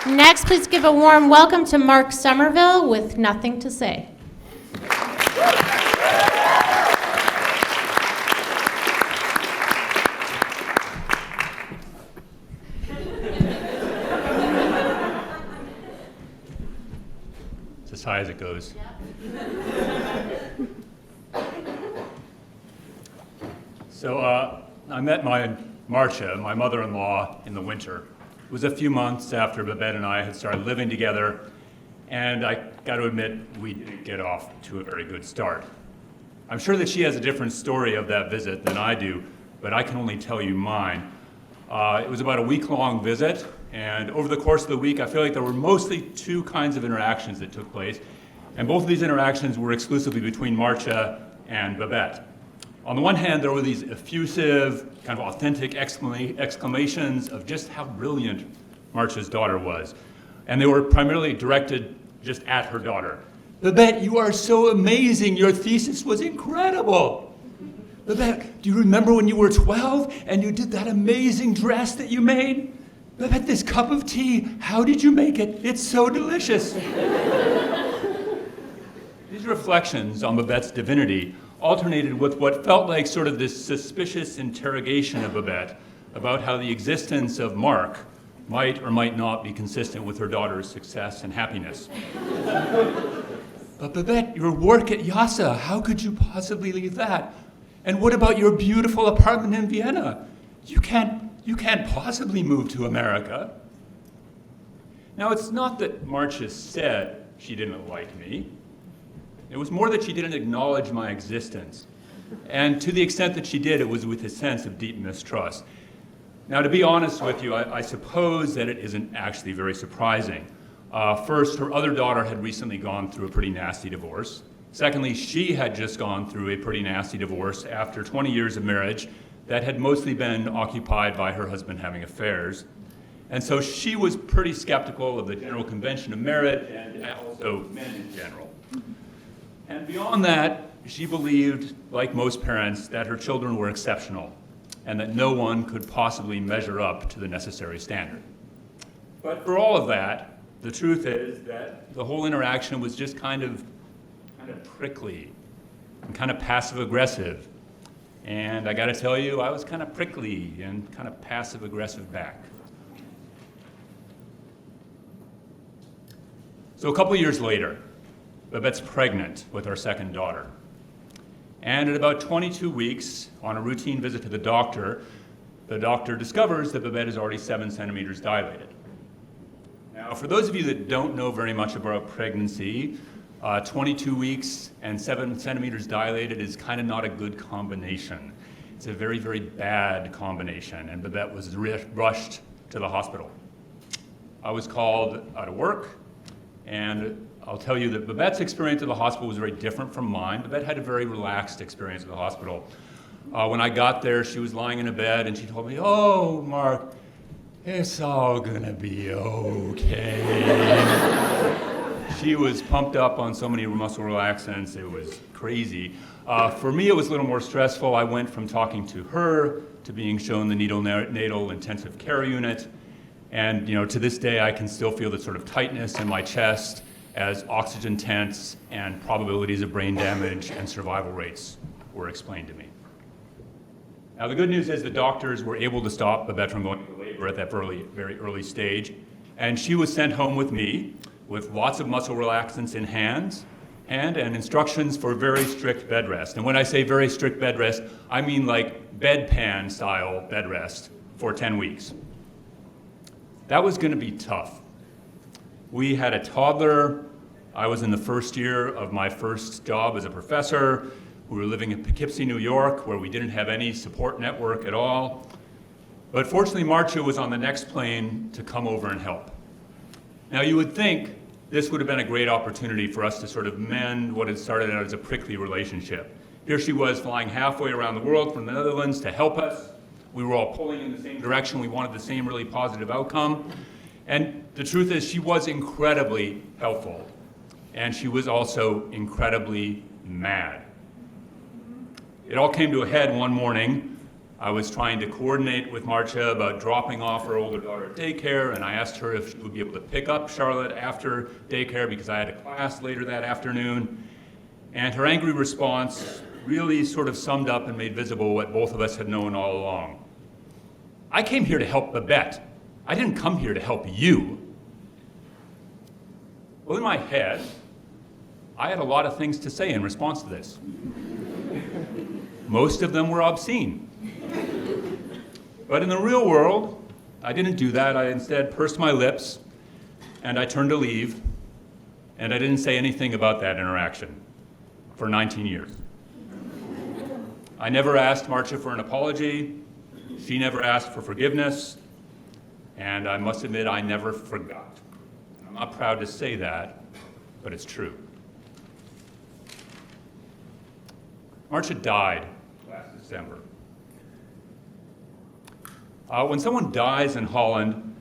Next, please give a warm welcome to Mark Somerville with Nothing to Say. It's as high as it goes. So I met Marcia, my mother-in-law, in the winter. It was a few months after Babette and I had started living together, and I got to admit, we didn't get off to a very good start. I'm sure that she has a different story of that visit than I do, but I can only tell you mine. It was about a week-long visit, and over the course of the week, I feel like there were mostly two kinds of interactions that took place, and both of these interactions were exclusively between Marcia and Babette. On the one hand, there were these effusive, kind of authentic exclamations of just how brilliant Marcia's daughter was. And they were primarily directed just at her daughter. Babette, you are so amazing. Your thesis was incredible. Babette, do you remember when you were 12 and you did that amazing dress that you made? Babette, this cup of tea, how did you make it? It's so delicious. These reflections on Babette's divinity alternated with what felt like sort of this suspicious interrogation of Babette about how the existence of Mark might or might not be consistent with her daughter's success and happiness. But Babette, your work at YASA, how could you possibly leave that? And what about your beautiful apartment in Vienna? You can't possibly move to America. Now, it's not that Marcia said she didn't like me. It was more that she didn't acknowledge my existence. And to the extent that she did, it was with a sense of deep mistrust. Now, to be honest with you, I suppose that it isn't actually very surprising. First, her other daughter had recently gone through a pretty nasty divorce. Secondly, she had just gone through a pretty nasty divorce after 20 years of marriage that had mostly been occupied by her husband having affairs. And so she was pretty skeptical of the general convention of merit and also men in general. And beyond that, she believed, like most parents, that her children were exceptional and that no one could possibly measure up to the necessary standard. But for all of that, the truth is that the whole interaction was just kind of prickly and kind of passive-aggressive. And I gotta tell you, I was kind of prickly and kind of passive-aggressive back. So a couple years later, Babette's pregnant with our second daughter. And at about 22 weeks, on a routine visit to the doctor discovers that Babette is already 7 centimeters dilated. Now, for those of you that don't know very much about pregnancy, 22 weeks and 7 centimeters dilated is kind of not a good combination. It's a very, very bad combination, and Babette was rushed to the hospital. I was called out of work, and I'll tell you that Babette's experience at the hospital was very different from mine. Babette had a very relaxed experience at the hospital. When I got there, she was lying in a bed and she told me, "Oh, Mark, it's all gonna be okay." She was pumped up on so many muscle relaxants, it was crazy. For me, it was a little more stressful. I went from talking to her to being shown the neonatal intensive care unit. And to this day, I can still feel the sort of tightness in my chest as oxygen tents and probabilities of brain damage and survival rates were explained to me. Now, the good news is the doctors were able to stop Babette from going into labor at that very early stage, and she was sent home with me with lots of muscle relaxants in hand and instructions for very strict bed rest. And when I say very strict bed rest, I mean like bedpan style bed rest for 10 weeks. That was going to be tough. We had a toddler. I was in the first year of my first job as a professor. We were living in Poughkeepsie, New York, where we didn't have any support network at all. But fortunately, Marcia was on the next plane to come over and help. Now, you would think this would have been a great opportunity for us to sort of mend what had started out as a prickly relationship. Here she was flying halfway around the world from the Netherlands to help us. We were all pulling in the same direction. We wanted the same really positive outcome. And the truth is, she was incredibly helpful. And she was also incredibly mad. It all came to a head one morning. I was trying to coordinate with Marcia about dropping off her older daughter at daycare, and I asked her if she would be able to pick up Charlotte after daycare because I had a class later that afternoon. And her angry response really sort of summed up and made visible what both of us had known all along. I came here to help Babette. I didn't come here to help you. Well, in my head, I had a lot of things to say in response to this. Most of them were obscene. But in the real world, I didn't do that. I instead pursed my lips, and I turned to leave, and I didn't say anything about that interaction for 19 years. I never asked Marcia for an apology. She never asked for forgiveness. And I must admit, I never forgot. I'm not proud to say that, but it's true. Marcia died last December. When someone dies in Holland,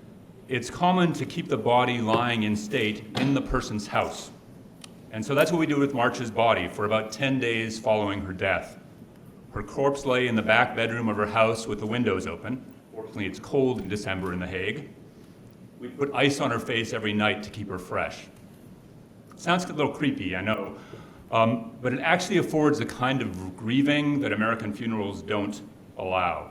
it's common to keep the body lying in state in the person's house. And so that's what we do with Marcia's body for about 10 days following her death. Her corpse lay in the back bedroom of her house with the windows open. Fortunately, it's cold in December in The Hague. We put ice on her face every night to keep her fresh. Sounds a little creepy, I know, but it actually affords a kind of grieving that American funerals don't allow.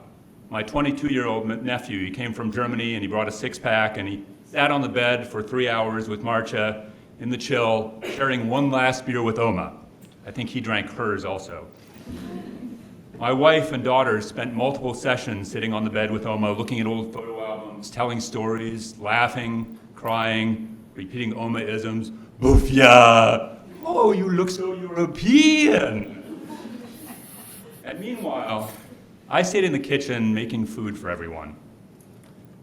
My 22-year-old nephew, he came from Germany and he brought a six-pack and he sat on the bed for 3 hours with Marcia in the chill, sharing one last beer with Oma. I think he drank hers also. My wife and daughters spent multiple sessions sitting on the bed with Oma, looking at old photo albums, telling stories, laughing, crying, repeating Oma-isms. Bufia! Oh, you look so European! And meanwhile, I stayed in the kitchen making food for everyone.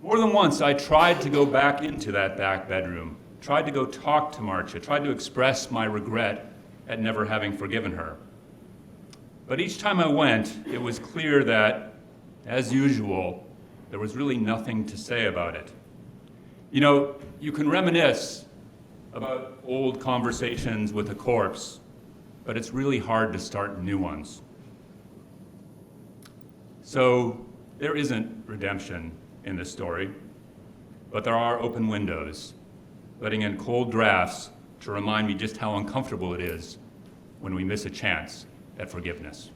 More than once, I tried to go back into that back bedroom, tried to go talk to Marcia, tried to express my regret at never having forgiven her. But each time I went, it was clear that, as usual, there was really nothing to say about it. You know, you can reminisce about old conversations with a corpse, but it's really hard to start new ones. So there isn't redemption in this story, but there are open windows, letting in cold drafts to remind me just how uncomfortable it is when we miss a chance at forgiveness.